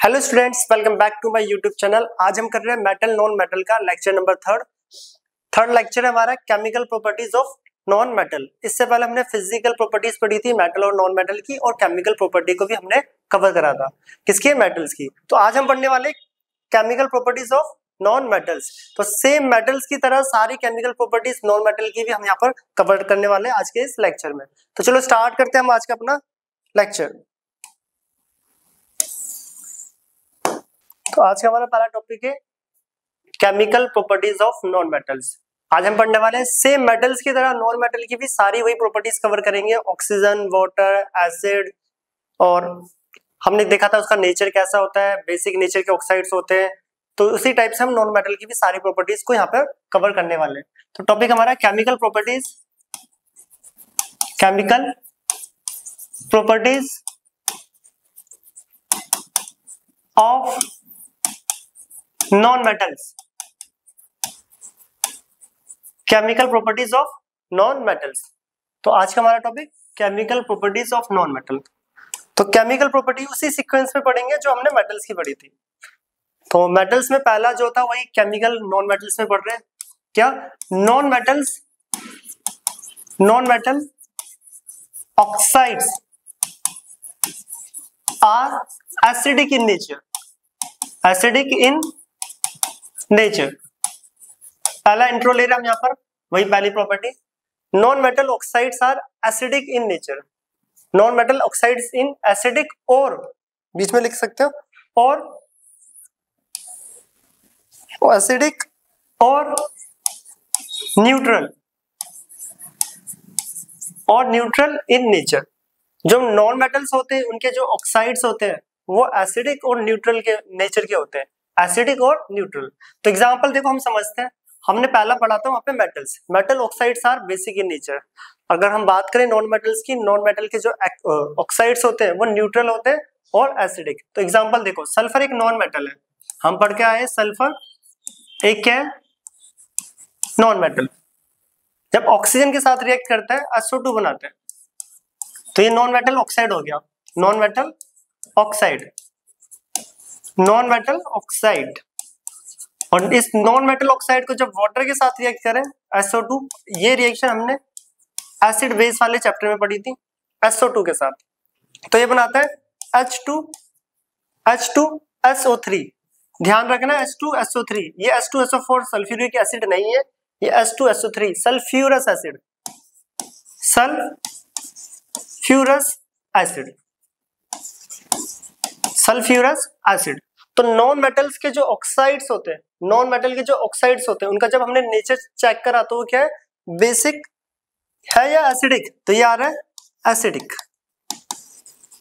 Hello students, welcome back to my YouTube channel. आज हम कर रहे हैं मेटल नॉन मेटल का लेक्चर नंबर थर्ड लेक्चर है हमारा chemical properties of non metal. इससे पहले हमने फिजिकल प्रॉपर्टीज पढ़ी थी मेटल और नॉन मेटल की, और केमिकल प्रॉपर्टी को भी हमने कवर करा था किसकी, मेटल्स की। तो आज हम पढ़ने वाले chemical properties of non metals. तो सेम मेटल्स की तरह सारी केमिकल प्रॉपर्टीज नॉन मेटल की भी हम यहाँ पर कवर करने वाले हैं आज के इस लेक्चर में। तो चलो स्टार्ट करते हैं हम आज का अपना लेक्चर। तो आज का हमारा पहला टॉपिक है chemical properties of non metals. आज हम पढ़ने वाले हैं सेम मेटल्स की तरह नॉन मेटल की भी सारी वही प्रॉपर्टीज कवर करेंगे, ऑक्सीजन, वाटर, एसिड, और हमने देखा था उसका नेचर कैसा होता है, बेसिक नेचर के ऑक्साइड्स होते हैं। तो उसी टाइप से हम नॉन मेटल की भी सारी प्रॉपर्टीज को यहाँ पर कवर करने वाले हैं। तो टॉपिक हमारा chemical properties of non metals. Chemical properties of non metals. तो आज का हमारा topic chemical properties of non metal. तो केमिकल प्रॉपर्टी उसी सीक्वेंस में पढ़ेंगे जो हमने मेटल्स की पढ़ी थी। तो मेटल्स में पहला जो था वही केमिकल नॉन मेटल्स में पढ़ रहे हैं। क्या non metal oxides are acidic in nature. पहला इंट्रो ले रहे हम यहाँ पर, वही पहली property. Non metal oxides are acidic in nature. Non metal oxides in acidic, और बीच में लिख सकते हो, और एसिडिक और न्यूट्रल इन नेचर। जो नॉन मेटल्स होते हैं उनके जो ऑक्साइड्स होते हैं वो एसिडिक और न्यूट्रल के नेचर के होते हैं, एसिडिक और न्यूट्रल। तो एग्जांपल देखो, हम समझते हैं, हमने पहला पढ़ा था वहां पे metal oxides are basic in nature. अगर हम बात करें नॉन मेटल्स की, नॉन मेटल के जो ऑक्साइड्स होते हैं वो न्यूट्रल होते हैं और एसिडिक। तो एग्जांपल देखो, सल्फर एक नॉन मेटल है, हम पढ़ के आए सल्फर एक क्या है, नॉन मेटल। जब ऑक्सीजन के साथ रिएक्ट करता है SO2 बनाते हैं, तो ये नॉन मेटल ऑक्साइड हो गया, नॉन मेटल ऑक्साइड। और इस नॉन मेटल ऑक्साइड को जब वाटर के साथ रिएक्ट करें SO2, ये रिएक्शन हमने एसिड बेस वाले चैप्टर में पढ़ी थी, SO2 के साथ। तो ये बनाता है H2SO3। ध्यान रखना, H2SO3, ये H2SO4 सल्फ्यूरिक एसिड नहीं है, ये H2SO3 सल्फ्यूरस एसिड। तो नॉन मेटल्स के जो ऑक्साइड्स होते हैं, उनका जब हमने नेचर चेक करा तो वो क्या है, बेसिक है या एसिडिक। तो ये आ रहा है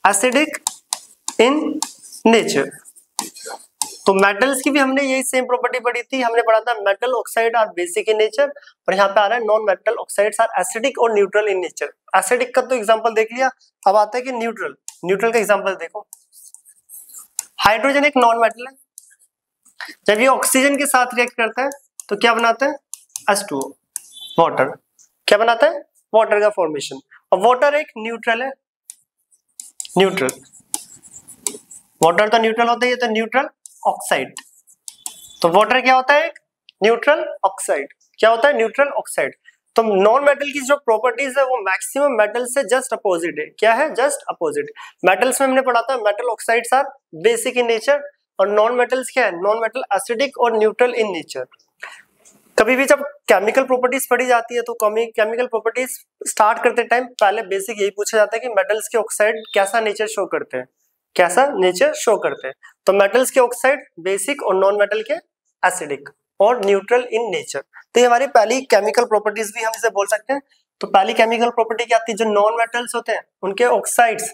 एसिडिक इन नेचर। तो मेटल्स की भी हमने यही सेम प्रॉपर्टी पढ़ी थी, हमने पढ़ा था metal oxide are basic in nature, और यहाँ पे आ रहा है non metal oxides are acidic और न्यूट्रल इन नेचर। एसिडिक का तो एग्जांपल देख लिया, अब आता है कि न्यूट्रल का एग्जांपल देखो। हाइड्रोजन एक नॉन मेटल है, जब ये ऑक्सीजन के साथ रिएक्ट करता है तो क्या बनाता है, H2O, वाटर। क्या बनाता है, वाटर का फॉर्मेशन। और वाटर एक न्यूट्रल है, वाटर तो न्यूट्रल होता है, ये तो न्यूट्रल ऑक्साइड। तो वाटर क्या होता है, न्यूट्रल ऑक्साइड। क्या होता है, न्यूट्रल ऑक्साइड। तो नॉन मेटल की जो प्रॉपर्टीज है वो मैक्सिमम मेटल से जस्ट अपोजिट है। क्या है, जस्ट अपोजिट। मेटल्स में हमने पढ़ा था metal oxides are basic in nature, और नॉन मेटल्स क्या है, नॉन मेटल एसिडिक और न्यूट्रल इन नेचर। कभी भी जब केमिकल प्रॉपर्टीज पढ़ी जाती है तो केमिकल प्रॉपर्टीज स्टार्ट करते टाइम पहले बेसिक यही पूछा जाता है कि मेटल्स के ऑक्साइड कैसा नेचर शो करते हैं, तो मेटल्स के ऑक्साइड बेसिक और नॉन मेटल के एसिडिक और न्यूट्रल इन नेचर। तो ये हमारी पहली केमिकल प्रॉपर्टीज भी हम इसे बोल सकते हैं। तो पहली केमिकल प्रॉपर्टी क्या आती है, जो नॉन मेटल्स होते हैं उनके ऑक्साइड्स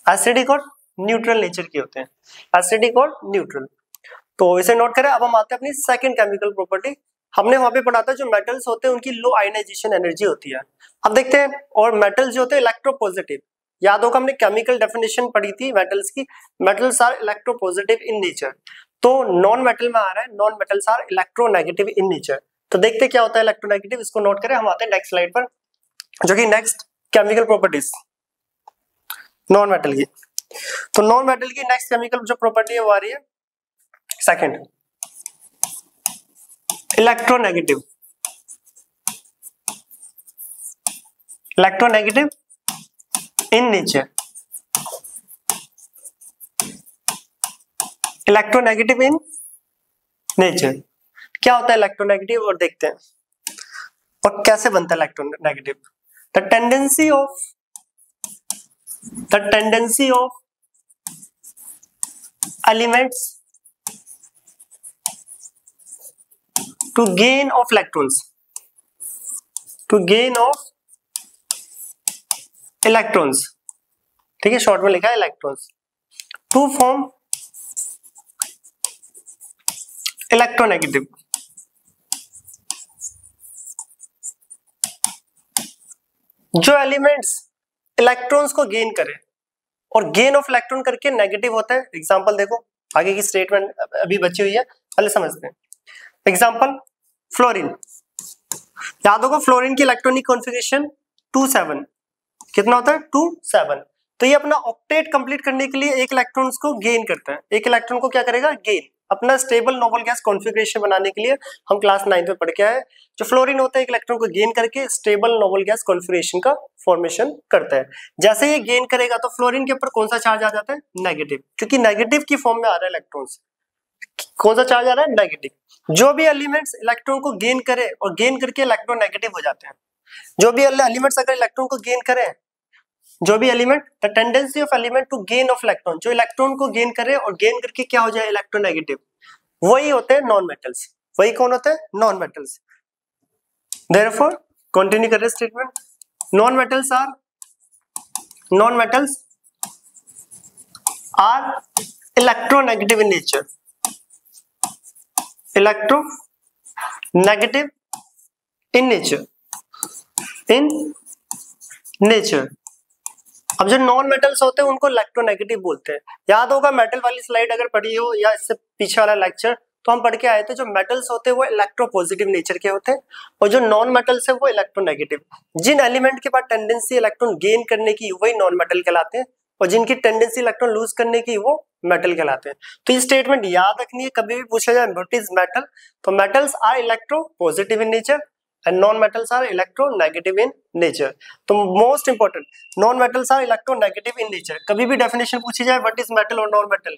एसिडिक और न्यूट्रल नेचर के होते हैं, एसिडिक और न्यूट्रल। तो इसे नोट करें। अब हम आते हैं अपनी सेकंड केमिकल प्रॉपर्टी। हमने वहां पे पढ़ा था जो मेटल्स होते हैं उनकी लो आयनाइजेशन एनर्जी होती है। अब देखते हैं, और मेटल्स जो होते हैं इलेक्ट्रोपॉजिटिव। याद होगा हमने केमिकल डेफिनेशन पढ़ी थी मेटल्स की, metals are electropositive in nature. तो नॉन मेटल में आ रहा है non metals are electronegative in nature. तो देखते क्या होता है इलेक्ट्रोनेगेटिव, इसको नोट करें। हम आते हैं नेक्स्ट स्लाइड पर, जो कि next chemical properties non metal की। तो नॉन मेटल की नेक्स्ट केमिकल जो प्रॉपर्टी है वो आ रही है second, electronegative. Electronegative in nature, electronegative in nature. क्या होता है इलेक्ट्रोनेगेटिव और देखते हैं और कैसे बनता है electronegative. The tendency of elements to gain of electrons, ठीक है, शॉर्ट में लिखा है इलेक्ट्रॉन्स, टू फॉर्म इलेक्ट्रोनेगेटिव। जो एलिमेंट्स इलेक्ट्रॉन्स को गेन करे और गेन ऑफ इलेक्ट्रॉन करके नेगेटिव होता है। एग्जांपल देखो, आगे की स्टेटमेंट अभी बची हुई है, पहले समझते हैं। एग्जांपल फ्लोरीन, याद होगा फ्लोरीन की इलेक्ट्रॉनिक कॉन्फ़िगरेशन 2s, कितना होता है 2s। तो ये अपना ऑक्टेट कंप्लीट करने के लिए एक इलेक्ट्रॉन्स को गेन करता है। एक इलेक्ट्रॉन को क्या करेगा, गेन, अपना स्टेबल नोबल गैस कॉन्फ़िगरेशन बनाने के लिए। हम क्लास 9 में पढ़ के आए, जो फ्लोरीन होता है एक इलेक्ट्रॉन को गेन करके स्टेबल नोबल गैस कॉन्फ़िगरेशन का फॉर्मेशन करता है। जैसे ये गेन करेगा तो फ्लोरीन के ऊपर कौन सा चार्ज आ जाता है, नेगेटिव, क्योंकि नेगेटिव की फॉर्म में आ रहा है इलेक्ट्रॉन्स। कौन सा चार्ज आ रहा है, नेगेटिव। जो भी एलिमेंट्स इलेक्ट्रॉन को गेन करे और गेन करके इलेक्ट्रॉन नेगेटिव हो जाते हैं। जो भी एलिमेंट्स अगर इलेक्ट्रॉन को गेन करें, जो भी element, the tendency of element to gain of electron, जो इलेक्ट्रॉन को गेन करे और गेन करके क्या हो जाए, इलेक्ट्रोनेगेटिव, वही होते हैं नॉन मेटल्स। वही कौन होते हैं, नॉन मेटल्स। देयरफॉर कंटिन्यू कर रहे statement, non metals are electronegative in nature, electronegative in nature. अब जो नॉन मेटल्स होते हैं उनको इलेक्ट्रोनेगेटिव बोलते हैं। याद होगा मेटल वाली स्लाइड अगर पढ़ी हो या इससे पीछे वाला लेक्चर, तो हम पढ़ के आए थे जो मेटल्स होते हैं वो इलेक्ट्रोपॉजिटिव नेचर के होते हैं और जो नॉन मेटल्स है वो इलेक्ट्रोनेगेटिव। जिन एलिमेंट के पास टेंडेंसी इलेक्ट्रॉन गेन करने की वही नॉन मेटल कहलाते हैं और जिनकी टेंडेंसी इलेक्ट्रॉन लूज करने की वो मेटल कहलाते हैं। तो ये स्टेटमेंट याद रखनी है, कभी भी पूछा जाए व्हाट इज मेटल, तो metals are electropositive in nature and non-metals are electronegative in nature। तो most important, non metals are electronegative in nature. कभी भी डेफिनेशन पूछी जाए व्हाट इज मेटल और नॉन मेटल,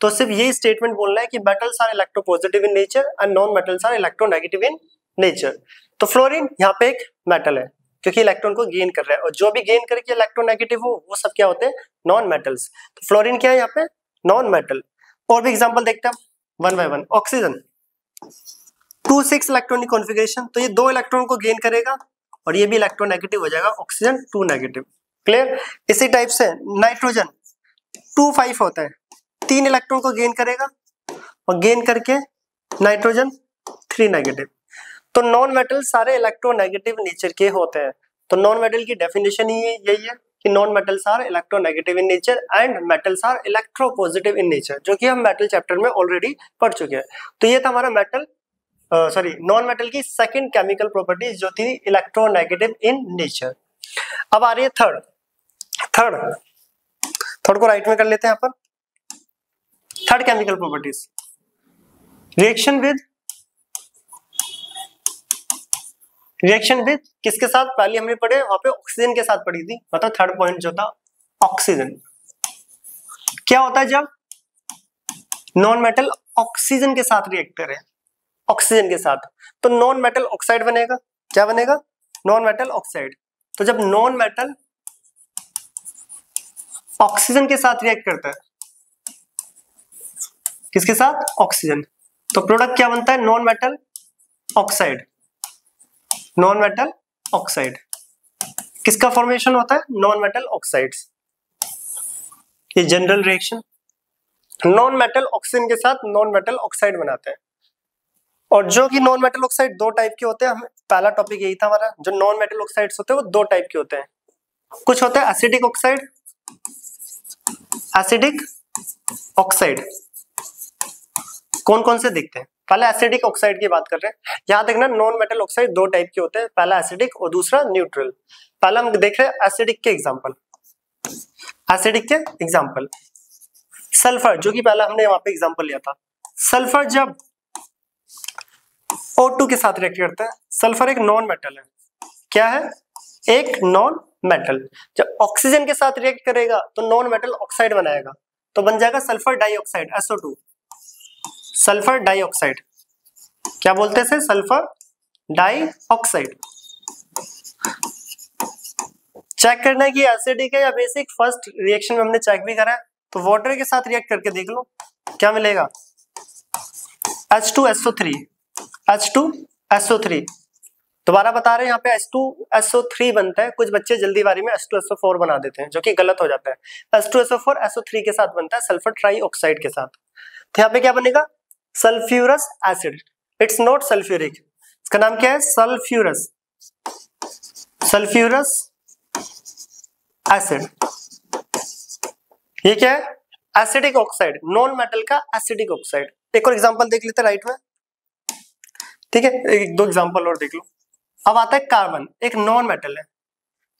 तो सिर्फ यही स्टेटमेंट बोलना है कि metals are electropositive in nature and non metals are electronegative in nature. तो फ्लोरीन यहाँ पे एक मेटल है क्योंकि इलेक्ट्रॉन को गेन कर रहा है और जो भी गेन करके इलेक्ट्रोनेगेटिव हो वो सब क्या होते हैं, नॉन मेटल्स। तो फ्लोरीन क्या है यहाँ पे, नॉन मेटल। और भी एग्जाम्पल देखते हैं one by one. Oxygen 2s electronic configuration, तो ये 2 इलेक्ट्रॉन को गेन करेगा और ये भी इलेक्ट्रोनेगेटिव हो जाएगा, ऑक्सीजन 2 नेगेटिव। क्लियर। इसी टाइप से नाइट्रोजन 2s होता है, 3 इलेक्ट्रॉन को गेन करेगा और गेन करके नाइट्रोजन 3 नेगेटिव। तो नॉन मेटल सारे इलेक्ट्रोनेगेटिव नेचर के होते हैं। तो नॉन मेटल की डेफिनेशन ही यही है कि non metals are electronegative in nature and metals are electropositive in nature, जो कि हम मेटल चैप्टर में ऑलरेडी पढ़ चुके हैं। तो ये था हमारा मेटल नॉन मेटल की सेकंड केमिकल प्रॉपर्टी जो थी इलेक्ट्रोनेगेटिव इन नेचर। अब आ रही है थर्ड को राइट में कर लेते हैं यहाँ पर। Third chemical properties, reaction with किसके साथ, पहले हमने पढ़े वहां पे ऑक्सीजन के साथ पढ़ी थी, मतलब थर्ड पॉइंट जो था ऑक्सीजन। क्या होता है जब नॉन मेटल ऑक्सीजन के साथ रिएक्ट करे, ऑक्सीजन के साथ, तो नॉन मेटल ऑक्साइड बनेगा। क्या बनेगा, नॉन मेटल ऑक्साइड। तो जब नॉन मेटल ऑक्सीजन के साथ रिएक्ट करता है, किसके साथ, ऑक्सीजन, तो प्रोडक्ट क्या बनता है, non metal oxide. Non metal oxide किसका फॉर्मेशन होता है, नॉन मेटल ऑक्साइड्स। ये general reaction, non metal oxygen के साथ नॉन मेटल ऑक्साइड बनाते हैं। और जो कि नॉन मेटल ऑक्साइड 2 टाइप के होते हैं, हमें पहला टॉपिक यही था हमारा, जो नॉन मेटल ऑक्साइड्स होते हैं वो 2 टाइप के होते हैं। कुछ होता है एसिडिक ऑक्साइड, कौन कौन से दिखते हैं, पहले एसिडिक ऑक्साइड की बात कर रहे हैं। याद रखना नॉन मेटल ऑक्साइड 2 टाइप के होते हैं, पहला एसिडिक और दूसरा न्यूट्रल। पहला हम देख रहे हैं एसिडिक के एग्जांपल। एसिडिक के एग्जाम्पल, सल्फर जो कि पहला हमने वहां पे एग्जाम्पल लिया था। सल्फर जब O2 के साथ रिएक्ट करता है, सल्फर एक नॉन मेटल है, क्या है, एक नॉन मेटल। जब ऑक्सीजन के साथ रिएक्ट करेगा तो नॉन मेटल ऑक्साइड बनाएगा, तो बन जाएगा sulphur dioxide SO2, sulphur dioxide. क्या बोलते हैं, सल्फर डाइऑक्साइड। चेक करना है कि एसिडिक है या बेसिक, फर्स्ट रिएक्शन में हमने चेक भी करा है, तो वाटर के साथ रिएक्ट करके देख लो क्या मिलेगा, H2SO3, H2SO3। दोबारा बता रहे हैं, यहाँ पे H2SO3 बनता है, कुछ बच्चे जल्दीबाजी में H2SO4 बना देते हैं जो कि गलत हो जाता है। H2SO4 SO3 के साथ बनता है सल्फर ट्राइऑक्साइड के साथ। तो यहाँ पे क्या बनेगा, sulphurous acid, it's not sulphuric, इसका नाम क्या है, सल्फ्यूरस, सल्फ्यूरस एसिड। ये क्या है, एसिडिक ऑक्साइड, नॉन मेटल का एसिडिक ऑक्साइड। एक और एग्जांपल देख लेते हैं राइट में, ठीक है, एक दो एग्जांपल और देख लो। अब आता है कार्बन, एक नॉन मेटल है,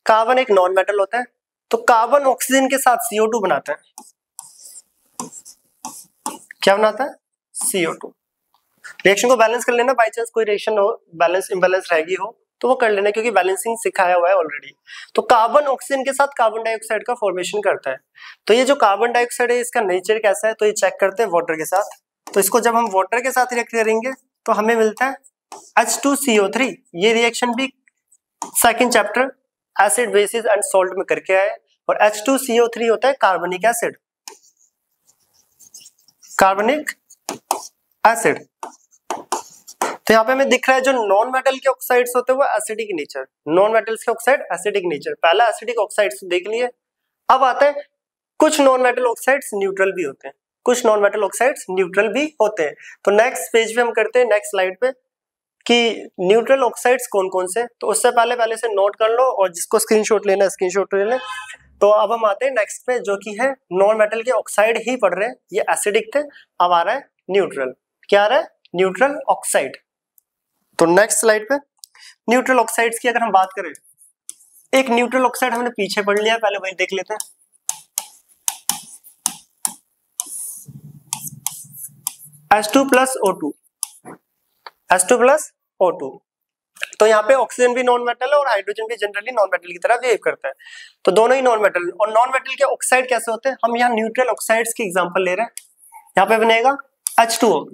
कार्बन एक नॉन मेटल होता है, तो कार्बन ऑक्सीजन के साथ CO2 बनाता है, क्या बनाता है, CO2। रिएक्शन को बैलेंस कर लेना, बाई चांस कोई रिएक्शन हो बैलेंस इम्बैलेंस रहेगी हो तो वो कर लेना, क्योंकि बैलेंसिंग सिखाया हुआ है ऑलरेडी। तो कार्बन ऑक्सीजन के साथ कार्बन डाइऑक्साइड का फॉर्मेशन करता है। तो ये जो कार्बन डाइऑक्साइड है इसका नेचर कैसा है, तो ये चेक करते हैं वाटर के साथ। तो इसको जब हम वाटर के साथ रिएक्ट करेंगे तो हमें मिलता है H2CO3। ये रिएक्शन भी second chapter acid basis and salt में करके आए, और H2CO3 होता है कार्बनिक एसिड, कार्बनिक एसिड। तो यहाँ पे हमें दिख रहा है जो नॉन मेटल के ऑक्साइड्स होते हैं वो एसिडिक नेचर, नॉन मेटल्स के ऑक्साइड एसिडिक नेचर। पहला एसिडिक ऑक्साइड्स देख लिए। अब आता है कुछ नॉन मेटल ऑक्साइड्स न्यूट्रल भी होते हैं, कुछ नॉन मेटल ऑक्साइड्स न्यूट्रल भी होते हैं। तो नेक्स्ट पेज पे हम करते हैं, नेक्स्ट स्लाइड पे, कि न्यूट्रल ऑक्साइड्स कौन कौन से। तो उससे पहले से नोट कर लो, और जिसको स्क्रीनशॉट लेना है स्क्रीनशॉट ले लें। तो अब हम आते हैं नेक्स्ट पे, जो कि है नॉन मेटल के ऑक्साइड ही पढ़ रहे हैं, ये एसिडिक थे, अब आ रहा है न्यूट्रल। क्या आ रहा है, न्यूट्रल ऑक्साइड। तो नेक्स्ट स्लाइड पे न्यूट्रल ऑक्साइड्स की अगर हम बात करें, एक न्यूट्रल ऑक्साइड हमने पीछे पढ़ लिया, पहले वही देख लेते हैं। H2+O2, H2+O2। तो यहाँ पे ऑक्सीजन भी नॉन मेटल है और हाइड्रोजन भी जनरली नॉन मेटल की तरह बिहेव करता है, तो दोनों ही नॉन मेटल। और नॉन मेटल के ऑक्साइड कैसे होते हैं, हम यहाँ न्यूट्रल ऑक्साइड्स की एग्जांपल ले रहे हैं। यहाँ पे बनेगा H2O,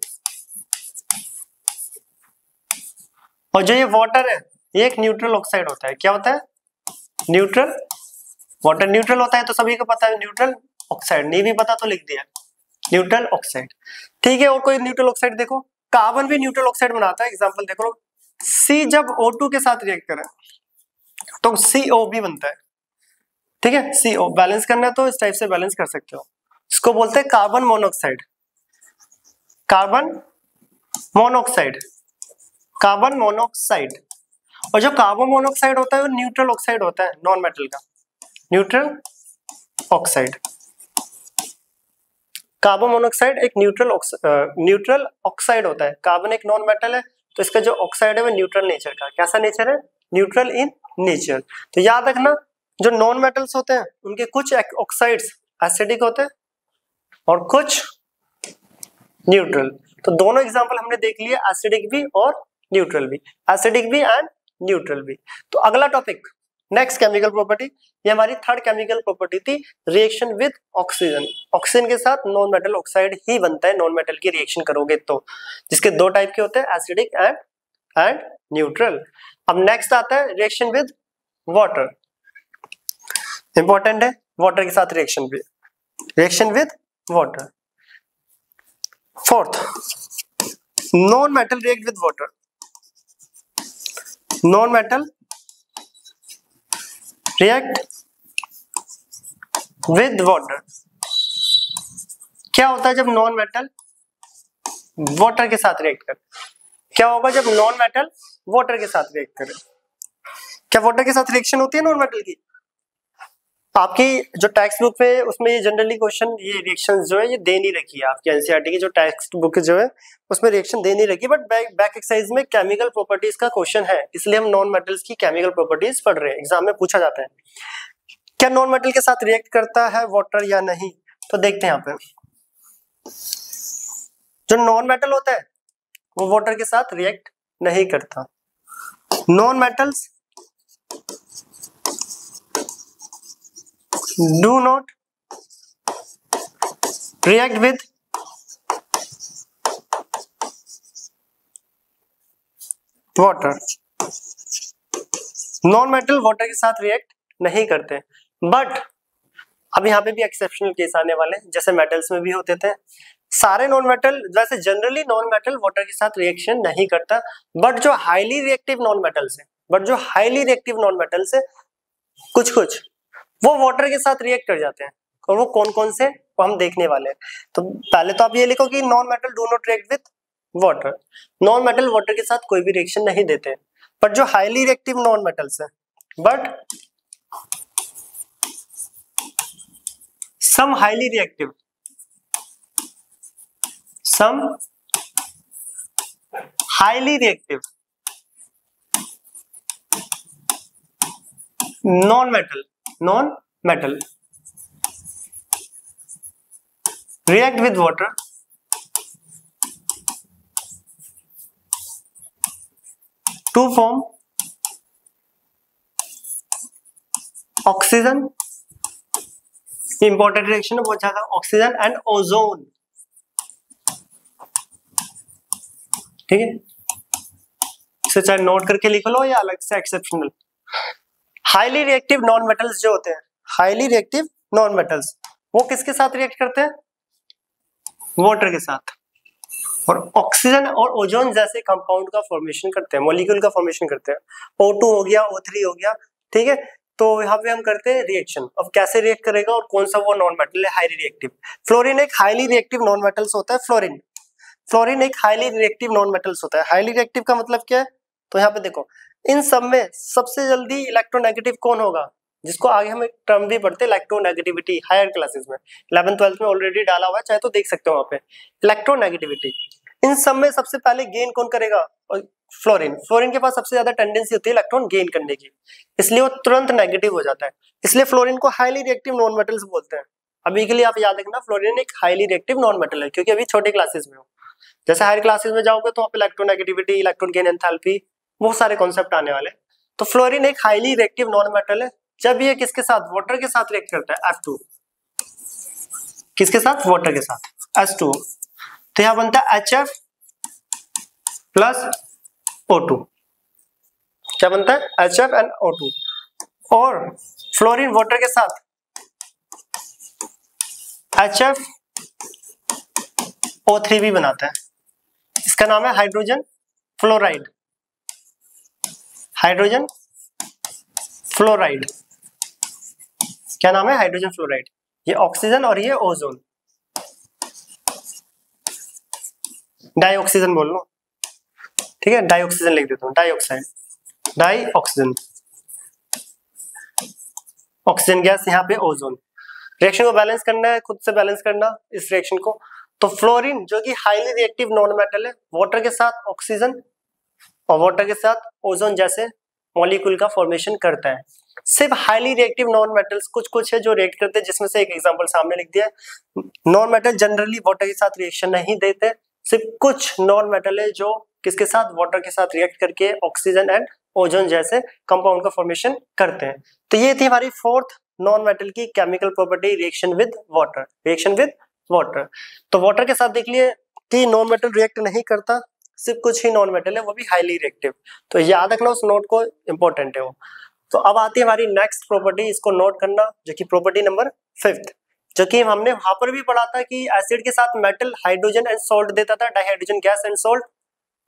और जो ये वाटर है ये एक न्यूट्रल ऑक्साइड होता है। क्या होता है, न्यूट्रल, वाटर न्यूट्रल होता है, तो सभी को पता है न्यूट्रल ऑक्साइड, नहीं भी पता तो लिख दिया न्यूट्रल ऑक्साइड, ठीक है। और कोई न्यूट्रल ऑक्साइड देखो, कार्बन भी न्यूट्रल ऑक्साइड बनाता है, एग्जांपल देखो, C जब O2 के साथ रिएक्ट करे तो CO भी बनता है, ठीक है। CO बैलेंस करना है तो इस टाइप से बैलेंस कर सकते हो, इसको बोलते हैं carbon monoxide, carbon monoxide, carbon monoxide. और जो कार्बन मोनोऑक्साइड होता है वो न्यूट्रल ऑक्साइड होता है, नॉन मेटल का, न्यूट्रल ऑक्साइड। कार्बन मोनोऑक्साइड एक न्यूट्रल ऑक्साइड होता है। कार्बन एक नॉन मेटल है, तो इसका जो ऑक्साइड है वो न्यूट्रल नेचर का, कैसा नेचर है, न्यूट्रल इन नेचर। तो याद रखना, जो नॉन मेटल्स होते हैं उनके कुछ ऑक्साइड्स एसिडिक होते हैं और कुछ न्यूट्रल। तो दोनों एग्जांपल हमने देख लिए, एसिडिक भी और न्यूट्रल भी, एसिडिक भी एंड न्यूट्रल भी। तो अगला टॉपिक नेक्स्ट केमिकल प्रॉपर्टी, ये हमारी थर्ड केमिकल प्रॉपर्टी थी, रिएक्शन विद ऑक्सीजन। ऑक्सीजन के साथ नॉन मेटल ऑक्साइड ही बनता है, नॉन मेटल की रिएक्शन करोगे तो, जिसके दो टाइप के होते हैं, एसिडिक एंड न्यूट्रल। अब नेक्स्ट आता है रिएक्शन विद वाटर, इंपॉर्टेंट है, वाटर के साथ रिएक्शन भी, reaction with water. Fourth, non metal react with water, non metal react with water. क्या होता है जब नॉन मेटल वाटर के साथ रिएक्ट करे, क्या होगा जब नॉन मेटल वाटर के साथ रिएक्ट करे, क्या वाटर के साथ रिएक्शन होती है नॉन मेटल की। आपकी जो टेक्स्ट बुक है उसमें ये जनरली क्वेश्चन, ये रिएक्शंस जो है ये दे नहीं रखी है, आपकी एनसीईआरटी की जो टेक्स्ट बुक जो है उसमें रिएक्शन दे नहीं रखी, बट बैक एक्सरसाइज में केमिकल प्रॉपर्टीज का क्वेश्चन है, इसलिए हम नॉन मेटल्स की केमिकल प्रॉपर्टीज पढ़ रहे हैं, एग्जाम में पूछा जाता है। क्या नॉन मेटल के साथ रिएक्ट करता है वाटर या नहीं? तो देखते हैं यहाँ पे, जो नॉन मेटल होता है वो वाटर के साथ रिएक्ट नहीं करता। Non metals do not react with water. Non metal water के साथ रिएक्ट नहीं करते, बट अब यहाँ पे भी एक्सेप्शनल केस आने वाले हैं, जैसे मेटल्स में भी होते थे। सारे नॉन मेटल, वैसे जनरली नॉन मेटल वाटर के साथ रिएक्शन नहीं करता, बट जो हाईली रिएक्टिव नॉन मेटल्स है, कुछ वो वाटर के साथ रिएक्ट कर जाते हैं। और वो कौन कौन से, वो हम देखने वाले हैं। तो पहले तो आप ये लिखो कि non metal do not react with water. Non metal water के साथ कोई भी रिएक्शन नहीं देते, बट जो हाईली रिएक्टिव नॉन मेटल्स है, but some highly reactive non-metal react with water to form oxygen, important reaction है बहुत ज्यादा, ऑक्सीजन एंड ओजोन। ठीक है, इसे चाहे नोट करके लिख लो या अलग से exceptional. Highly reactive non metals जो होते हैं, हाईली रिएक्टिव नॉन मेटल्स, वो किसके साथ रिएक्ट करते हैं? वाटर के साथ, और ऑक्सीजन और ओजोन जैसे कंपाउंड का फॉर्मेशन करते हैं, मॉलिक्यूल का फॉर्मेशन करते हैं। O2 हो गया, O3 हो गया, ठीक है। तो यहाँ पे हम करते हैं रिएक्शन। अब कैसे रिएक्ट करेगा और कौन सा वो नॉन मेटल है हाईली रिएक्टिव? फ्लोरीन एक हाईली रिएक्टिव नॉन मेटल्स होता है। फ्लोरीन एक हाईली रिएक्टिव नॉन मेटल्स होता है। हाईली रिएक्टिव का मतलब क्या है? तो यहाँ पे देखो, इन सब में सबसे जल्दी इलेक्ट्रोनेगेटिव कौन होगा, जिसको आगे हम एक टर्म भी पढ़ते हैं इलेक्ट्रोनेगेटिविटी, हायर क्लासेस में 11th 12th में ऑलरेडी डाला हुआ है, चाहे तो देख सकते हो वहां पे इलेक्ट्रोनेगेटिविटी। इन सब में सबसे पहले गेन कौन करेगा? फ्लोरीन के पास सबसे ज्यादा टेंडेंसी होती है इलेक्ट्रॉन गेन करने की, इसलिए वो तुरंत नेगेटिव हो जाता है। इसलिए फ्लोरीन को हाईली रिएक्टिव नॉन मेटल्स बोलते हैं। अभी के लिए आप याद रखना, फ्लोरीन एक हाईली रिएक्टिव नॉन मेटल है, क्योंकि अभी छोटे क्लासेस में हो। जैसे हायर क्लासेस में जाओगे तो आप इलेक्ट्रोनेगेटिविटी, इलेक्ट्रॉन गेन, एंथैल्पी, बहुत सारे कॉन्सेप्ट आने वाले। तो फ्लोरीन एक हाईली रिएक्टिव नॉन मेटल है जब ये किसके साथ, वाटर के साथ रिएक्ट करता है, F2। किसके साथ? वाटर के साथ, H2। तो यहां बनता है HF प्लस O2। क्या बनता है? HF and O2। और फ्लोरीन वाटर के साथ HF O3 भी बनाता है, इसका नाम है हाइड्रोजन फ्लोराइड। हाइड्रोजन फ्लोराइड, क्या नाम है? Hydrogen fluoride. ये ऑक्सीजन और ये ओजोन, डाइऑक्सीजन बोल लो, ठीक है, डाइऑक्सीजन लिख देता हूं, डाइऑक्साइड, डाइऑक्सीजन, ऑक्सीजन गैस, यहाँ पे ओजोन। रिएक्शन को बैलेंस करना है, खुद से बैलेंस करना इस रिएक्शन को। तो फ्लोरीन जो कि हाईली रिएक्टिव नॉन मेटल है, वाटर के साथ ऑक्सीजन और वाटर के साथ ओजोन जैसे मॉलिक्यूल का फॉर्मेशन करता है। सिर्फ हाईली रिएक्टिव नॉन मेटल्स कुछ है जो रिएक्ट करते हैं, जिसमें से एक एग्जांपल सामने लिख दिया। नॉन मेटल जनरली वाटर के साथ रिएक्शन नहीं देते, सिर्फ कुछ नॉन मेटल है जो किसके साथ, वाटर के साथ रिएक्ट करके ऑक्सीजन एंड ओजोन जैसे कंपाउंड का फॉर्मेशन करते हैं। तो ये थी हमारी फोर्थ नॉन मेटल की chemical property, reaction with water. Reaction with water, तो वाटर के साथ देख लिए कि नॉन मेटल रिएक्ट नहीं करता, सिर्फ कुछ ही नॉन मेटल है, वो भी हाईली रिएक्टिव। तो याद रखना उस नोट को, इंपॉर्टेंट है वो। तो अब आती है हमारी नेक्स्ट प्रॉपर्टी, इसको नोट करना, जो कि प्रॉपर्टी नंबर 5, जो कि हमने वहां पर भी पढ़ा था कि एसिड के साथ मेटल हाइड्रोजन एंड सॉल्ट देता था, डाइहाइड्रोजन गैस एंड सॉल्ट।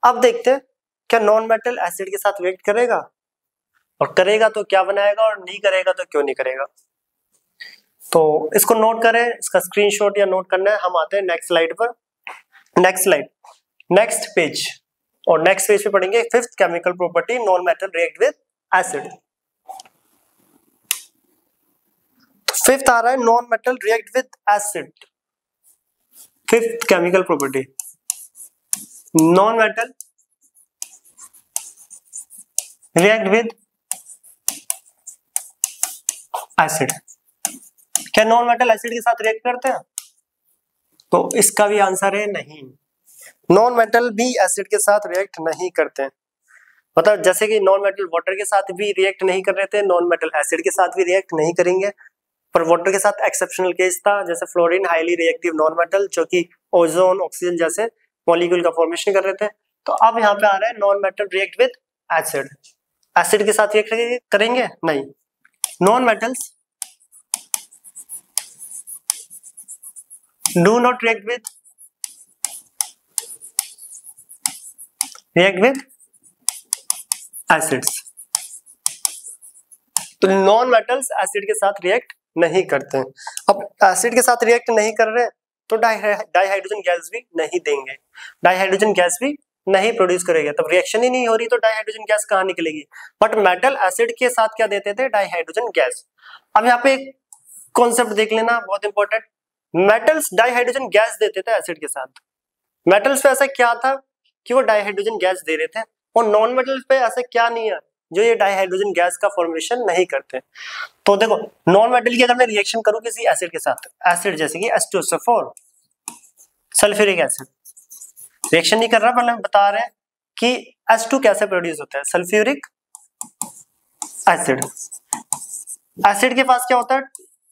अब देखते हैं क्या नॉन मेटल एसिड के साथ रिएक्ट करेगा, और करेगा तो क्या बनाएगा, और नहीं करेगा तो क्यों नहीं करेगा। तो इसको नोट करें, इसका स्क्रीनशॉट या नोट करना है। हम आते हैं नेक्स्ट स्लाइड पर, नेक्स्ट स्लाइड, नेक्स्ट पेज, और नेक्स्ट पेज पे पढ़ेंगे 5th chemical property, non metal react with acid. 5th आ रहा है non metal react with acid. 5th chemical property, non metal react with acid. क्या नॉन मेटल एसिड के साथ react करते हैं? तो इसका भी आंसर है नहीं, नॉन मेटल भी एसिड के साथ रिएक्ट नहीं करते हैं। मतलब जैसे कि नॉन मेटल वाटर के साथ भी रिएक्ट नहीं कर रहे थे, नॉन मेटल एसिड के साथ भी रिएक्ट नहीं करेंगे, पर वाटर के साथ एक्सेप्शनल केस था, जैसे fluorine highly reactive non metal जो कि ओजोन ऑक्सीजन जैसे मॉलिक्यूल का फॉर्मेशन कर रहे थे। तो अब यहाँ पे आ रहा है non metal react with acid, acid के साथ रिएक्ट करेंगे नहीं। Non metals do not react with acids. तो नॉन मेटल्स एसिड के साथ रिएक्ट नहीं करते हैं। अब एसिड के साथ रिएक्ट नहीं कर रहे तो डाइहाइड्रोजन गैस भी नहीं देंगे, डाइहाइड्रोजन गैस भी नहीं प्रोड्यूस करेगा, तब रिएक्शन ही नहीं हो रही तो डाइहाइड्रोजन गैस कहाँ निकलेगी। बट मेटल एसिड के साथ क्या देते थे? Dihydrogen gas. अब यहाँ पे एक कॉन्सेप्ट देख लेना बहुत इंपॉर्टेंट, मेटल्स डाइहाइड्रोजन गैस देते थे एसिड के साथ। मेटल्स पे ऐसा क्या था कि वो डाइहाइड्रोजन गैस दे रहे थे, और नॉन मेटल्स पे ऐसा क्या नहीं है जो ये डाइहाइड्रोजन गैस का फॉर्मेशन नहीं करते। तो देखो नॉन मेटल की अगर मैं रिएक्शन करूं किसी एसिड के साथ, एसिड जैसे कि H2SO4 सल्फ्यूरिक एसिड, रिएक्शन नहीं कर रहा पर हम बता रहे हैं कि H2 कैसे प्रोड्यूस होता है, सल्फ्यूरिक एसिड। एसिड के पास क्या होता है?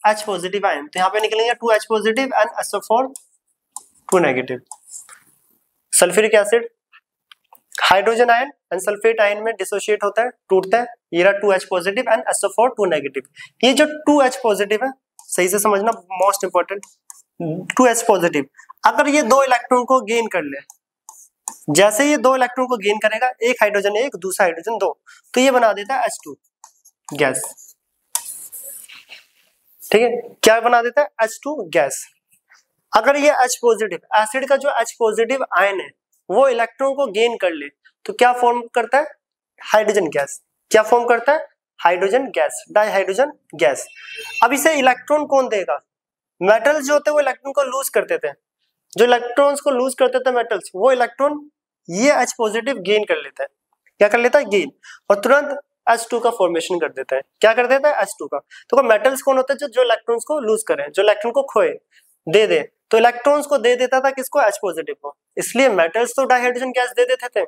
H पॉजिटिव आयन, तो यहाँ पे निकलेंगे 2H positive and SO4 2 negative. Sulphuric acid hydrogen ion and sulphate ion में डिसोशिएट होता है, टूटता है, ये रहा 2H positive and SO4 2 negative. ये जो 2H पॉजिटिव है, सही से समझना, मोस्ट इंपॉर्टेंट, 2H पॉजिटिव अगर ये दो इलेक्ट्रॉन को गेन कर ले, जैसे ये दो इलेक्ट्रॉन को गेन करेगा, एक हाइड्रोजन एक, दूसरा हाइड्रोजन दो, तो ये बना देता है H2 गैस। ठीक है, क्या बना देता है? H2 gas. अगर ये H पॉजिटिव, एसिड का जो H पॉजिटिव आयन है वो इलेक्ट्रॉन को गेन कर ले तो क्या फॉर्म करता है? Hydrogen gas. क्या फॉर्म करता है? Hydrogen gas, dihydrogen gas. अब इसे इलेक्ट्रॉन कौन देगा? मेटल्स जो होते हैं वो इलेक्ट्रॉन को लूज करते थे, जो इलेक्ट्रॉन्स को लूज करते थे मेटल्स, वो इलेक्ट्रॉन ये H पॉजिटिव गेन कर लेता है। क्या कर लेता है? गेन, और तुरंत H2 का फॉर्मेशन कर देता है। क्या कर देता है? H2 का। तो मेटल्स कौन होते हैं? जो इलेक्ट्रॉन्स को लूज करें, जो इलेक्ट्रॉन को खोए, दे दे, तो इलेक्ट्रॉन्स को दे देता था किसको? H पॉजिटिव को। इसलिए मेटल्स तो डाइहाइड्रोजन गैस दे देते थे।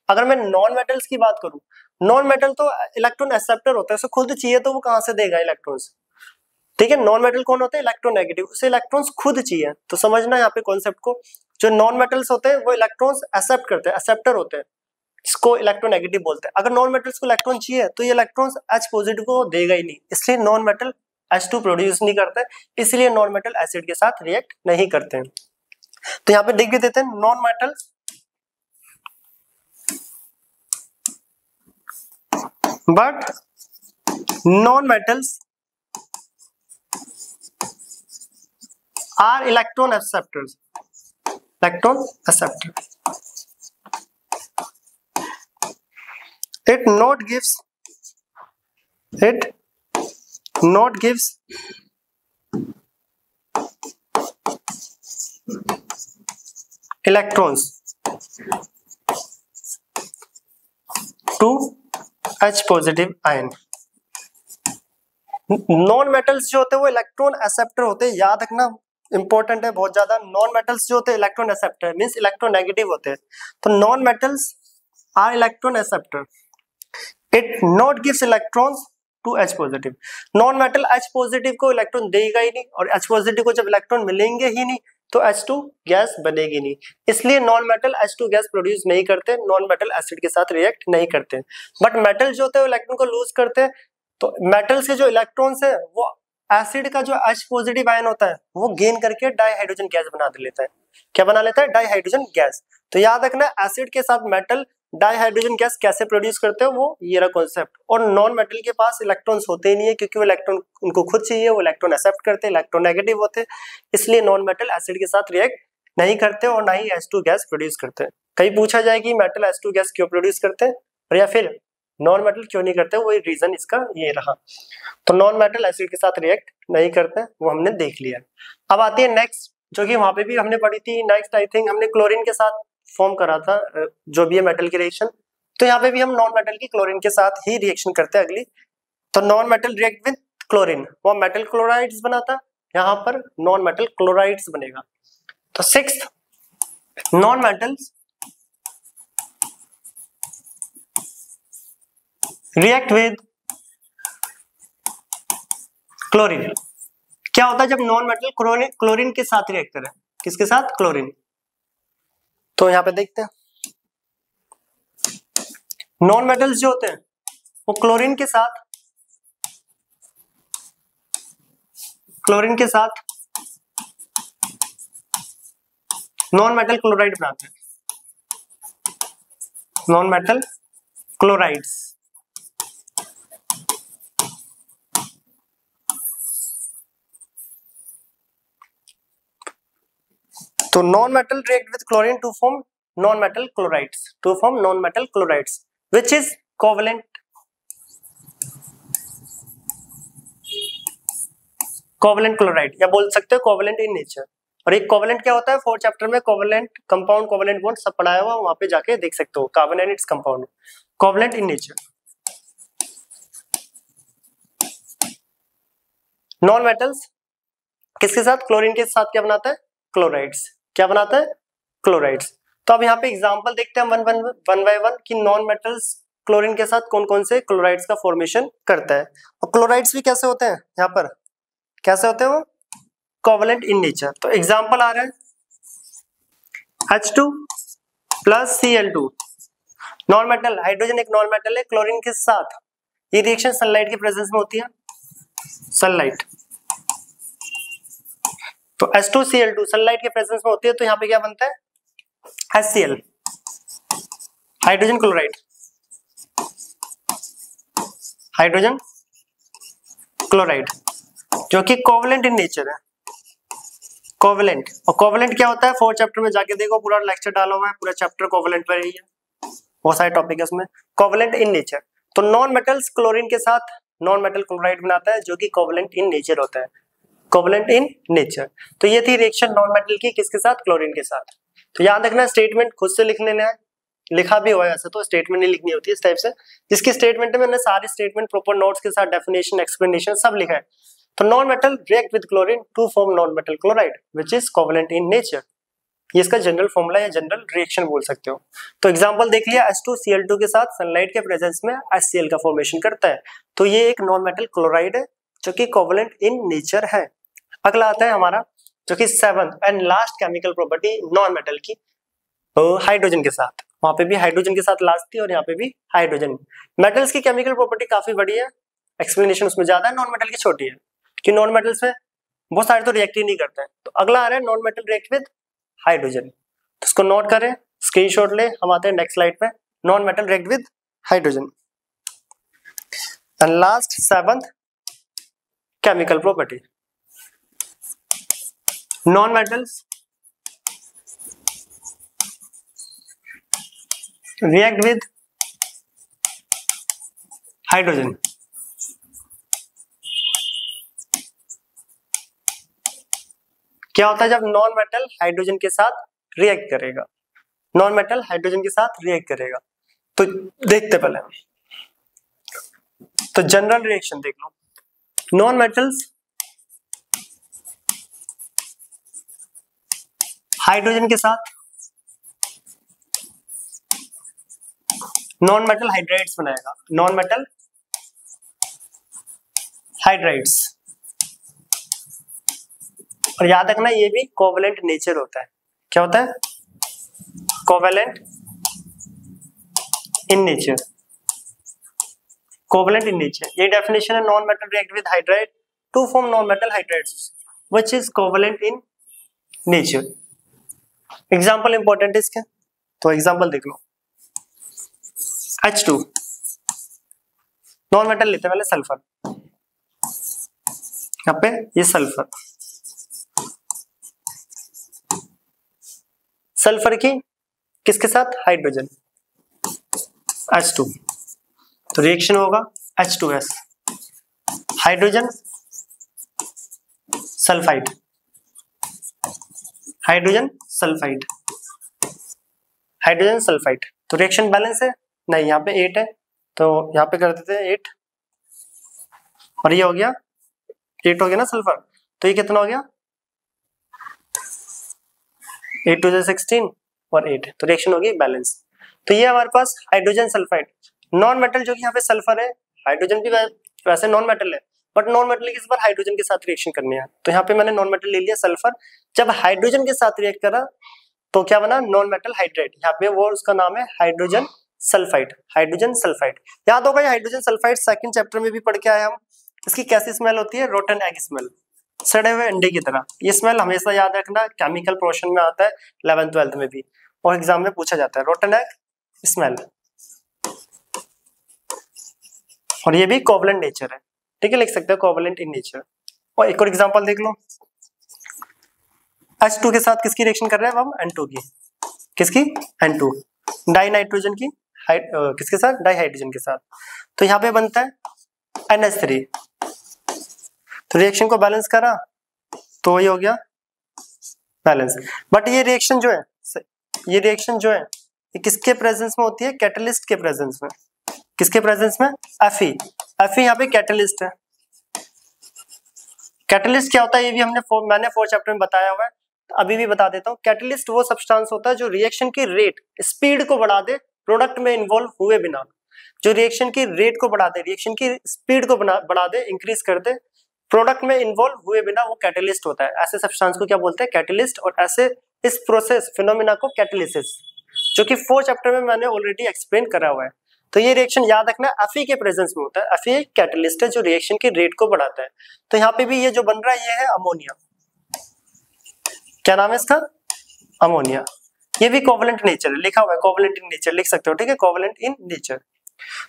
अगर मैं नॉन मेटल्स की बात करूं, नॉन मेटल तो इलेक्ट्रॉन एक्सेप्टर होता है, उसे खुद चाहिए तो वो कहां से देगा इलेक्ट्रॉन्स। ठीक है, नॉन मेटल कौन होते हैं? इलेक्ट्रोनेगेटिव, उसे इलेक्ट्रॉन्स खुद चाहिए। तो समझना यहाँ पे कॉन्सेप्ट को, जो नॉन मेटल्स होते हैं वो इलेक्ट्रॉन्स एक्सेप्ट करते हैं, एक्सेप्टर होते हैं, इसको इलेक्ट्रोनेगेटिव बोलते हैं। अगर नॉन मेटल्स को इलेक्ट्रॉन चाहिए तो ये इलेक्ट्रॉन्स H पॉजिटिव को देगा ही नहीं, इसलिए नॉन मेटल H2 प्रोड्यूस नहीं करते, इसलिए नॉन मेटल एसिड के साथ रिएक्ट नहीं करते हैं। तो यहाँ पे देख भी देते हैं, non metal but non metals are electron acceptors, electron acceptor. It not gives electrons to H positive ion. Non metals जो होते हैं वो इलेक्ट्रॉन एक्सेप्टर होते हैं, याद रखना, इंपॉर्टेंट है बहुत ज्यादा। नॉन मेटल्स जो होते हैं इलेक्ट्रॉन एक्सेप्टर मींस इलेक्ट्रोनेगेटिव होते हैं, तो non metals are electron acceptor. It not gives electrons to H positive. Non metal H positive को इलेक्ट्रॉन देगा ही नहीं, और H पॉजिटिव को जब इलेक्ट्रॉन मिलेंगे ही नहीं तो H2 गैस बनेगी नहीं, इसलिए non metal H2 gas produce नहीं करते, नॉन मेटल एसिड के साथ रिएक्ट नहीं करते। बट मेटल जो होते हैं इलेक्ट्रॉन को लूज करते हैं, तो मेटल से जो इलेक्ट्रॉन्स है वो एसिड का जो H पॉजिटिव आयन होता है वो गेन करके डाइहाइड्रोजन गैस बना लेता है। क्या बना लेता है? Dihydrogen gas. तो याद रखना, एसिड के साथ मेटल डाइहाइड्रोजन गैस कैसे प्रोड्यूस करते हैं, वो ये रहा कॉन्सेप्ट। और नॉन मेटल के पास इलेक्ट्रॉन्स होते ही नहीं है, क्योंकि वो इलेक्ट्रॉन उनको खुद चाहिए, वो इलेक्ट्रॉन एक्सेप्ट करते हैं, इलेक्ट्रोनेगेटिव होते हैं, इसलिए नॉन मेटल एसिड के साथ रिएक्ट नहीं करते और ना ही H2 गैस प्रोड्यूस करते हैं। कहीं पूछा जाए कि मेटल H2 गैस क्यों प्रोड्यूस करते हैं, और या फिर नॉन मेटल क्यों नहीं करते, वही रीजन इसका ये रहा। तो नॉन मेटल एसिड के साथ रिएक्ट नहीं करते, वो हमने देख लिया। अब आती है नेक्स्ट, जो कि वहां पे भी हमने पढ़ी थी। नेक्स्ट आई थिंक हमने क्लोरीन के साथ फॉर्म करा था जो भी है मेटल की रिएक्शन, तो यहाँ पे भी हम नॉन मेटल की क्लोरीन के साथ ही रिएक्शन करते हैं अगली। तो non metal react with chlorine, वो मेटल क्लोराइड्स बनाता यहाँ पर नॉन मेटल क्लोराइड्स बनेगा। तो sixth, non metals react with chlorine. क्या होता है जब नॉन मेटल क्लोरीन के साथ रिएक्ट करे? किसके साथ? क्लोरीन। तो यहां पे देखते हैं, नॉन मेटल्स जो होते हैं वो क्लोरीन के साथ नॉन मेटल क्लोराइड बनाते हैं, नॉन मेटल क्लोराइड्स। तो non metal react with chlorine to form non metal chlorides, which is covalent chloride, या बोल सकते हो कोवेलेंट इन नेचर। और एक कोवेलेंट क्या होता है? 4th चैप्टर में कोवेलेंट कंपाउंड, कोवेलेंट बॉन्ड सब पढ़ाया हुआ, वहां पे जाके देख सकते हो। Carbon and its compound, covalent in nature. Non metals किसके साथ? क्लोरीन के साथ क्या बनाता है? क्लोराइड्स। क्या बनाता है? क्लोराइड्स। तो अब यहाँ पे एग्जांपल देखते हैं वन बाय वन कि नॉन मेटल्स क्लोरीन के साथ कौन कौन से क्लोराइड्स का फॉर्मेशन करता है। और क्लोराइड्स भी कैसे होते हैं? यहाँ पर कैसे होते हैं वो? Covalent in nature. तो एग्जांपल आ रहा है H2 plus Cl2, non metal, hydrogen एक नॉन मेटल है, क्लोरीन के साथ। ये रिएक्शन सनलाइट के प्रेजेंस में होती है, सनलाइट। तो H2Cl2 सनलाइट के प्रेजेंस में होती है, तो यहाँ पे क्या बनता है? HCl, hydrogen chloride, hydrogen chloride, जो कि कोवेलेंट इन नेचर है। कोवेलेंट, और कोवेलेंट क्या होता है? 4th चैप्टर में जाके देखो, पूरा लेक्चर डाला हुआ है, पूरा चैप्टर कोवेलेंट पर ही है, बहुत सारे टॉपिक है उसमें। कोवेलेंट इन नेचर, तो नॉन मेटल्स क्लोरीन के साथ नॉन मेटल क्लोराइड बनाता है, जो कि कोवेलेंट इन नेचर होता है, कोवेलेंट इन नेचर। तो ये थी रिएक्शन नॉन मेटल की, किसके साथ? क्लोरीन के साथ। तो याद रखना, स्टेटमेंट खुद से लिखने ने लिखा भी हुआ है, ऐसे तो स्टेटमेंट नहीं लिखनी होती है इस टाइप से। जिसकी स्टेटमेंट में मैंने सारे स्टेटमेंट प्रॉपर नोट्स के साथ डेफिनेशन, एक्सप्लेनेशन सब लिखा है। तो non metal react with chlorine to form non metal chloride which is covalent in nature. ये इसका जनरल फॉर्मूला या जनरल रिएक्शन बोल सकते हो। तो एग्जांपल देख लिया, H2Cl2 के साथ सनलाइट के प्रेजेंस में HCl का फॉर्मेशन करता है, तो ये एक नॉन मेटल क्लोराइड है जो कि कोवेलेंट इन नेचर है। अगला आता है हमारा जो कि 7th and last chemical property non metal की, हाइड्रोजन के साथ। वहां पे भी हाइड्रोजन के साथ लास्ट थी और यहाँ पे भी हाइड्रोजन। मेटल्स की केमिकल प्रॉपर्टी काफी बड़ी है, एक्सप्लेनेशन उसमें ज्यादा है, नॉन मेटल की छोटी है, कि नॉन मेटल्स में बहुत सारे तो रिएक्ट ही नहीं करते हैं। तो अगला आ रहा है non metal react with hydrogen, तो इसको नोट करें, स्क्रीनशॉट ले, हम आते हैं नेक्स्ट स्लाइड पे। Non metal react with hydrogen. And last 7th chemical property, non metals react with hydrogen. क्या होता है जब नॉन मेटल हाइड्रोजन के साथ रिएक्ट करेगा? नॉन मेटल हाइड्रोजन के साथ रिएक्ट करेगा, तो देखते पहले, तो जनरल रिएक्शन देख लो। नॉन मेटल्स हाइड्रोजन के साथ नॉन मेटल हाइड्राइड्स बनाएगा, नॉन मेटल हाइड्राइड्स। और याद रखना ये भी कोवेलेंट नेचर होता है। क्या होता है? Covalent in nature, covalent in nature, ये डेफिनेशन है। Non metal react with hydride to form non metal hydrides which is covalent in nature. Example important है इसके, तो एग्जांपल देख लो। H2 नॉन मेटल लेते हैं पहले, सल्फर, यहाँ पे ये सल्फर, सल्फर की किसके साथ? हाइड्रोजन, H2, तो रिएक्शन होगा H2S, hydrogen sulphide, hydrogen sulphide, hydrogen sulphide. तो रिएक्शन बैलेंस है नहीं, यहाँ पे 8 है, तो यहाँ पे कर देते हैं 8, और ये हो गया 8 हो गया ना सल्फर। तो ये कितना हो गया 8 2 16 और 8, तो रिएक्शन होगी बैलेंस। तो ये हमारे पास हाइड्रोजन सल्फाइड नॉन मेटल, जो कि यहाँ पे सल्फर है, हाइड्रोजन भी वैसे नॉन मेटल है, बट नॉन मेटल की इस बार हाइड्रोजन के साथ रिएक्शन करनी है, तो यहाँ पे मैंने नॉन मेटल ले लिया सल्फर। जब हाइड्रोजन के साथ रिएक्ट करा तो क्या बना नॉन मेटल हाइड्रेट, यहाँ पे वो उसका नाम है हाइड्रोजन सल्फाइड। हाइड्रोजन सल्फाइड याद होगा, हाइड्रोजन सल्फाइड सेकंड चैप्टर में भी पढ़ के आए हम। इसकी कैसी स्मेल होती है, रोटन एग स्मेल, सड़े हुए अंडे की तरह। ये स्मेल हमेशा याद रखना, केमिकल पोर्शन में आता है 11th 12th में भी, और एग्जाम में पूछा जाता है रोटन एग स्मेल। और ये भी कोवलेंट नेचर है, ठीक है, लिख सकते हैं कोवलेंट इन नेचर। और एक और एग्जांपल देख लो, H2 के साथ किसकी रिएक्शन कर रहे हैं हम, N2 की, किसकी N2 डाई नाइट्रोजन की, किसके साथ, डाई हाइड्रोजन के साथ। तो यहाँ पे बनता है NH3, तो रिएक्शन को बैलेंस करा तो ये हो गया बैलेंस। बट ये रिएक्शन जो है, ये रिएक्शन जो है ये किसके प्रेजेंस में होती है, कैटलिस्ट के प्रेजेंस में। किसके प्रेजेंस में, Fe। Fe यहाँ पे कैटलिस्ट है। कैटलिस्ट क्या होता है ये भी मैंने 4 चैप्टर में बताया हुआ है, अभी भी बता देता हूँ। कैटलिस्ट वो सब्सटेंस होता है जो रिएक्शन की रेट, स्पीड को बढ़ा दे प्रोडक्ट में इन्वॉल्व हुए बिना। जो रिएक्शन की रेट को बढ़ा दे, रिएक्शन की स्पीड को बढ़ा दे, इंक्रीज कर दे प्रोडक्ट में इन्वॉल्व हुए बिना, वो कैटलिस्ट होता है। ऐसे सब्सटेंस को क्या बोलते हैं, कैटलिस्ट। और ऐसे इस प्रोसेस फिनोमेना को कैटलिसिस, जो कि 4 चैप्टर में मैंने ऑलरेडी एक्सप्लेन करा हुआ है। तो ये रिएक्शन याद रखना Fe के प्रेजेंस में होता है। Fe एक कैटलिस्ट है जो रिएक्शन की रेट को बढ़ाता है। तो यहाँ पे भी ये जो बन रहा है ये है अमोनिया। क्या नाम है इसका, अमोनिया। ये भी कोवलेंट नेचर है, लिखा हुआ है कोवलेंट इन नेचर, लिख सकते हो, ठीक है, कोवलेंट इन नेचर।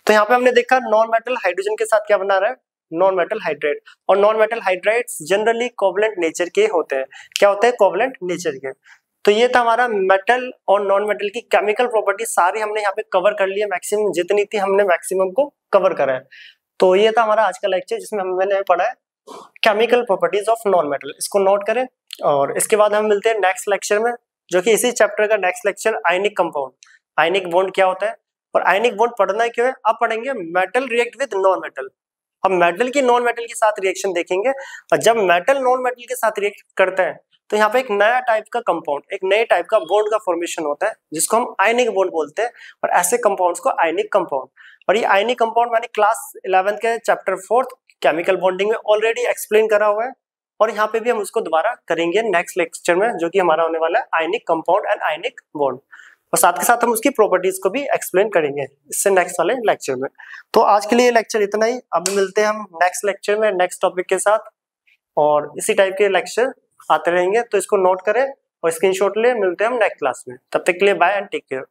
तो यहाँ पे हमने देखा नॉन मेटल हाइड्रोजन के साथ क्या बना रहा है, नॉन मेटल हाइड्रेट। और non metal hydrates generally covalent nature के होते हैं। क्या होते हैं, कोवलेंट नेचर के। तो ये था हमारा मेटल और नॉन मेटल की केमिकल प्रॉपर्टी, सारी हमने यहाँ पे कवर कर ली है, मैक्सिमम जितनी थी हमने मैक्सिमम को कवर करा है। तो ये था हमारा आज का लेक्चर, जिसमें मैंने पढ़ा है chemical properties of non metal. इसको नोट करें, और इसके बाद हम मिलते हैं नेक्स्ट लेक्चर में, जो कि इसी चैप्टर का next lecture ionic compound. Ionic bond क्या होता है और आयनिक बॉन्ड पढ़ना क्यों है, अब पढ़ेंगे metal react with non metal. अब मेटल की नॉन मेटल के साथ रिएक्शन देखेंगे, और जब मेटल नॉन मेटल के साथ रिएक्ट करते हैं तो यहाँ पे एक नया टाइप का कंपाउंड, एक नए टाइप का बॉन्ड का फॉर्मेशन होता है, जिसको हम आयनिक बॉन्ड बोलते हैं। और ऐसे कंपाउंड्स को आयनिक कंपाउंड, और ये आयनिक कंपाउंड मैंने क्लास 11th के चैप्टर 4 केमिकल बॉन्डिंग में ऑलरेडी एक्सप्लेन करा हुआ है, और यहाँ पे भी हम उसको दोबारा करेंगे नेक्स्ट लेक्चर में, जो कि हमारा होने वाला है ionic compound and ionic bond. और साथ के साथ हम उसकी प्रॉपर्टीज को भी एक्सप्लेन करेंगे इससे नेक्स्ट वाले लेक्चर में। तो आज के लिए लेक्चर इतना ही, अब मिलते हैं हम नेक्स्ट लेक्चर में नेक्स्ट टॉपिक के साथ, और इसी टाइप के लेक्चर आते रहेंगे। तो इसको नोट करें और स्क्रीनशॉट ले, मिलते हैं हम नेक्स्ट क्लास में। तब तक के लिए बाय एंड टेक केयर।